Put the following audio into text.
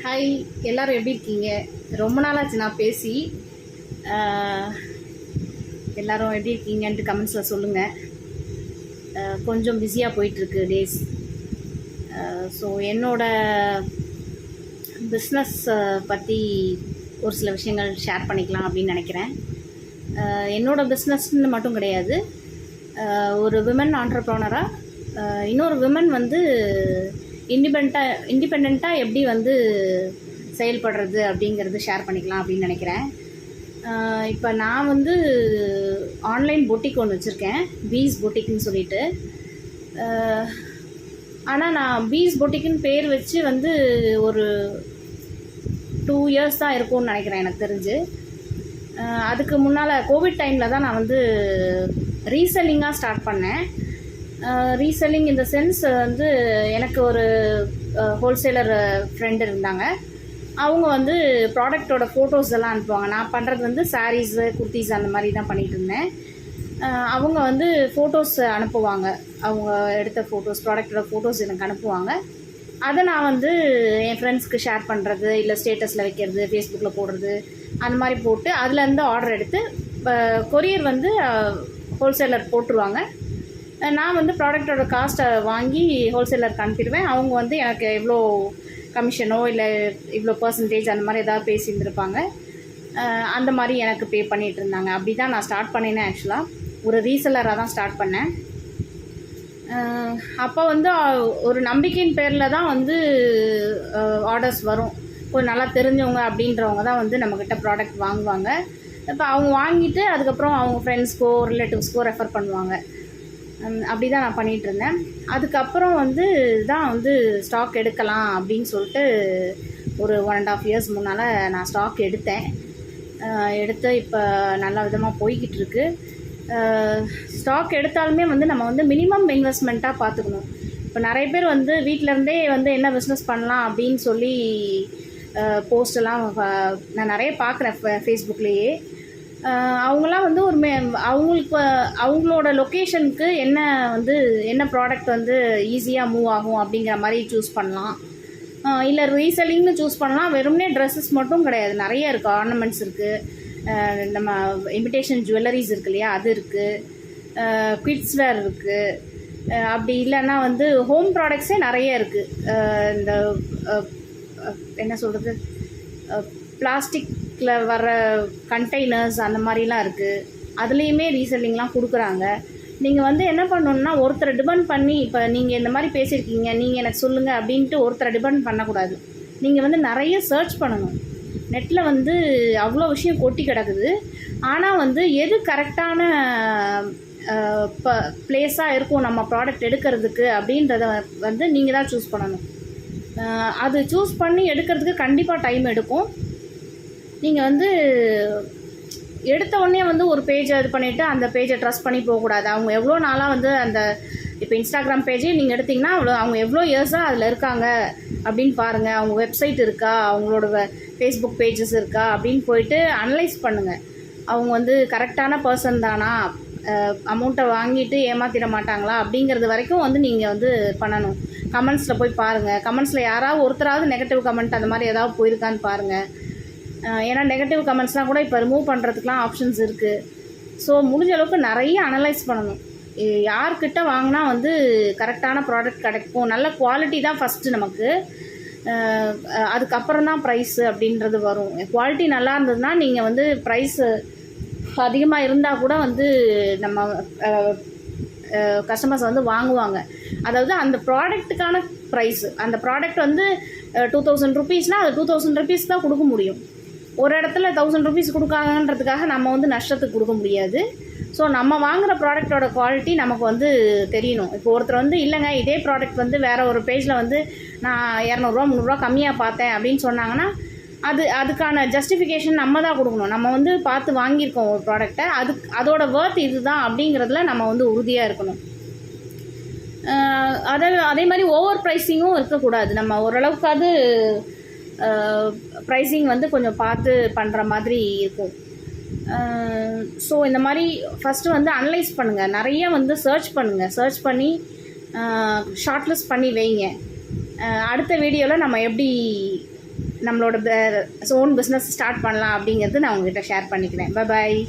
Hi, எல்லோரும் எப்படி இருக்கீங்க? ரொம்ப நாளாச்சு நான் பேசி. எல்லோரும் எப்படி இருக்கீங்கன்ட்டு கமெண்ட்ஸில் சொல்லுங்கள். கொஞ்சம் பிஸியாக போயிட்டுருக்கு டேஸ். ஸோ என்னோடய பிஸ்னஸ் பற்றி ஒரு சில விஷயங்கள் ஷேர் பண்ணிக்கலாம் அப்படின்னு நினைக்கிறேன். என்னோடய பிஸ்னஸ்ன்னு மட்டும் கிடையாது, ஒரு விமன் ஆண்டர்ப்ரனராக இன்னொரு விமன் வந்து இண்டிபெண்ட்டாக எப்படி வந்து செயல்படுறது அப்படிங்கிறது ஷேர் பண்ணிக்கலாம் அப்படின்னு நினைக்கிறேன். இப்போ நான் வந்து ஆன்லைன் பொட்டிக் ஒன்று வச்சுருக்கேன், பீஸ் பொட்டிக்னு சொல்லிட்டு. ஆனால் நான் பீஸ் பொட்டிக்குன்னு பேர் வச்சு வந்து ஒரு 2 இயர்ஸ் தான் இருக்கும்னு நினைக்கிறேன் எனக்கு தெரிஞ்சு. அதுக்கு முன்னால் கோவிட் டைமில் தான் நான் வந்து ரீசெல்லிங்காக ஸ்டார்ட் பண்ணேன். ரீசெல்லிங் இந்த சென்ஸ் வந்து எனக்கு ஒரு ஹோல்சேலர் ஃப்ரெண்டு இருந்தாங்க. அவங்க வந்து ப்ராடக்டோட ஃபோட்டோஸ் எல்லாம் அனுப்புவாங்க. நான் பண்ணுறது வந்து சாரீஸு, குர்த்திஸ் அந்த மாதிரி தான் பண்ணிகிட்டு இருந்தேன். அவங்க வந்து ஃபோட்டோஸ் அனுப்புவாங்க, அவங்க எடுத்த ஃபோட்டோஸ், ப்ராடக்டோட ஃபோட்டோஸ் எனக்கு அனுப்புவாங்க. அதை நான் வந்து என் ஃப்ரெண்ட்ஸ்க்கு ஷேர் பண்ணுறது, இல்லை ஸ்டேட்டஸில் வைக்கிறது, ஃபேஸ்புக்கில் போடுறது, அந்த மாதிரி போட்டு அதுலேருந்து ஆர்டர் எடுத்து கொரியர் வந்து ஹோல்சேலர் போட்டுருவாங்க. நான் வந்து ப்ராடக்டோட காஸ்ட்டை வாங்கி ஹோல்சேலருக்கு அனுப்பிடுவேன். அவங்க வந்து எனக்கு எவ்வளோ கமிஷனோ இல்லை இவ்வளோ பர்சன்டேஜ் அந்த மாதிரி எதாவது பேசியிருந்துருப்பாங்க. அந்த மாதிரி எனக்கு பே பண்ணிகிட்டு இருந்தாங்க. அப்படி தான் நான் ஸ்டார்ட் பண்ணினேன். ஆக்சுவலாக ஒரு ரீசெல்லராக தான் ஸ்டார்ட் பண்ணேன். அப்போ வந்து ஒரு நம்பிக்கையின் பேரில் தான் வந்து ஆர்டர்ஸ் வரும். கொஞ்சம் நல்லா தெரிஞ்சவங்க அப்படின்றவங்க தான் வந்து நம்மக்கிட்ட ப்ராடக்ட் வாங்குவாங்க. இப்போ அவங்க வாங்கிட்டு அதுக்கப்புறம் அவங்க ஃப்ரெண்ட்ஸ்க்கோ ரிலேட்டிவ்ஸ்க்கோ ரெஃபர் பண்ணுவாங்க. அப்படி தான் நான் பண்ணிகிட்டு இருந்தேன். அதுக்கப்புறம் வந்து தான் வந்து ஸ்டாக் எடுக்கலாம் அப்படின்னு சொல்லிட்டு ஒரு 1.5 இயர்ஸ் முன்னால் நான் ஸ்டாக் எடுத்து இப்போ நல்ல விதமாக போய்கிட்டு இருக்கு. ஸ்டாக் எடுத்தாலுமே வந்து நம்ம வந்து மினிமம் இன்வெஸ்ட்மெண்ட்டாக பார்த்துக்கணும். இப்போ நிறைய பேர் வந்து வீட்டிலேருந்தே வந்து என்ன பிஸ்னஸ் பண்ணலாம் அப்படின்னு சொல்லி போஸ்டெல்லாம் நான் நிறைய பார்க்குறேன் ஃபேஸ்புக்லேயே. அவங்களாம் வந்து அவங்களுக்கு அவங்களோட லொக்கேஷனுக்கு என்ன ப்ராடக்ட் வந்து ஈஸியாக மூவ் ஆகும் அப்படிங்கிற மாதிரி சூஸ் பண்ணலாம். இல்லை ரீசெல்லிங்னு சூஸ் பண்ணலாம். வெறும்னே ட்ரெஸ்ஸஸ் மட்டும் கிடையாது, நிறைய இருக்குது. ஆர்னமெண்ட்ஸ் இருக்குது, நம்ம இமிடேஷன் ஜுவல்லரிஸ் இருக்குது இல்லையா, அது இருக்குது, கிட்ஸ் வேர் இருக்குது. அப்படி இல்லைன்னா வந்து ஹோம் ப்ராடக்ட்ஸே நிறைய இருக்குது. இந்த என்ன சொல்கிறது, பிளாஸ்டிக்கில் வர கண்டெய்னர்ஸ் அந்த மாதிரிலாம் இருக்குது. அதுலேயுமே ரீசெல்லிங்லாம் கொடுக்குறாங்க. நீங்கள் வந்து என்ன பண்ணணுன்னா, ஒருத்தரை டிபெண்ட் பண்ணி, இப்போ நீங்கள் இந்த மாதிரி பேசியிருக்கீங்க, நீங்கள் எனக்கு சொல்லுங்கள் அப்படின்ட்டு ஒருத்தரை டிபெண்ட் பண்ணக்கூடாது. நீங்கள் வந்து நிறைய சர்ச் பண்ணணும். நெட்டில் வந்து அவ்வளோ விஷயம் கொட்டி கிடக்குது. ஆனால் வந்து எது கரெக்டான பிளேஸாக இருக்கும் நம்ம ப்ராடக்ட் எடுக்கிறதுக்கு அப்படின்றத வந்து நீங்கள் தான் சூஸ் பண்ணணும். அது சூஸ் பண்ணி எடுக்கிறதுக்கு கண்டிப்பாக டைம் எடுக்கும். நீங்கள் வந்து எடுத்த உடனே வந்து ஒரு பேஜை இது பண்ணிவிட்டு அந்த பேஜை ட்ரஸ்ட் பண்ணி போகக்கூடாது. அவங்க எவ்வளோ நாளாக வந்து அந்த இப்போ இன்ஸ்டாகிராம் பேஜே நீங்கள் எடுத்திங்கன்னா அவங்க எவ்வளோ இயர்ஸாக அதில் இருக்காங்க அப்படின்னு பாருங்கள். அவங்க வெப்சைட் இருக்கா, அவங்களோட ஃபேஸ்புக் பேஜஸ் இருக்கா அப்படின்னு போயிட்டு அனலைஸ் பண்ணுங்கள். அவங்க வந்து கரெக்டான பர்சன் தானா, அமௌண்ட்டை வாங்கிட்டு ஏமாற்றிட மாட்டாங்களா அப்படிங்கிறது வரைக்கும் வந்து நீங்கள் வந்து பண்ணணும். கமெண்ட்ஸில் போய் பாருங்கள். கமெண்ட்ஸில் யாராவது ஒருத்தராவது நெகட்டிவ் கமெண்ட் அந்த மாதிரி ஏதாவது போயிருக்கான்னு பாருங்கள். ஏன்னா நெகட்டிவ் கமெண்ட்ஸ்லாம் கூட இப்போ ரிமூவ் பண்ணுறதுக்குலாம் ஆப்ஷன்ஸ் இருக்குது. ஸோ முடிஞ்ச அளவுக்கு நிறைய அனலைஸ் பண்ணணும். யார்கிட்ட வாங்கினா வந்து கரெக்டான ப்ராடக்ட் கிடைக்கும், நல்ல குவாலிட்டி தான் ஃபஸ்ட்டு நமக்கு, அதுக்கப்புறம் தான் ப்ரைஸு அப்படின்றது வரும். குவாலிட்டி நல்லா இருந்ததுன்னா நீங்கள் வந்து ப்ரைஸு அதிகமாக இருந்தால் கூட வந்து நம்ம கஸ்டமர்ஸ் வந்து வாங்குவாங்க. அதாவது அந்த ப்ராடக்ட்டுக்கான ப்ரைஸு, அந்த ப்ராடக்ட் வந்து 2000 ருபீஸ்னால் அது 2000 ருபீஸ் தான் கொடுக்க முடியும். ஒரு இடத்துல 1000 ருபீஸ் கொடுக்காங்கன்றதுக்காக நம்ம வந்து நஷ்டத்துக்கு கொடுக்க முடியாது. ஸோ நம்ம வாங்குகிற ப்ராடக்டோட குவாலிட்டி நமக்கு வந்து தெரியணும். இப்போ ஒருத்தர் வந்து இல்லைங்க இதே ப்ராடக்ட் வந்து வேறு ஒரு பேஜில் வந்து நான் 200 300 கம்மியாக பார்த்தேன் அப்படின்னு சொன்னாங்கன்னா அதுக்கான ஜஸ்டிஃபிகேஷன் நம்ம தான் கொடுக்கணும். நம்ம வந்து பார்த்து வாங்கியிருக்கோம் ஒரு ப்ராடக்டை, அதோட வேர்த் இது தான் அப்படிங்கிறதுல நம்ம வந்து உறுதியாக இருக்கணும். அதே மாதிரி ஓவர் ப்ரைஸிங்கும் இருக்கக்கூடாது. நம்ம ஓரளவுக்காவது ப்ரைஸிங் வந்து கொஞ்சம் பார்த்து பண்ணுற மாதிரி இருக்கும். ஸோ இந்த மாதிரி ஃபஸ்ட்டு வந்து அனலைஸ் பண்ணுங்கள். நிறைய வந்து சர்ச் பண்ணுங்கள். சர்ச் பண்ணி ஷார்ட்லிஸ்ட் பண்ணி வைங்க. அடுத்த வீடியோவில் நம்ம எப்படி நம்மளோட ஓன் பிஸ்னஸ் ஸ்டார்ட் பண்ணலாம் அப்படிங்கிறது நான் உங்ககிட்ட ஷேர் பண்ணிக்கிறேன். பாய்.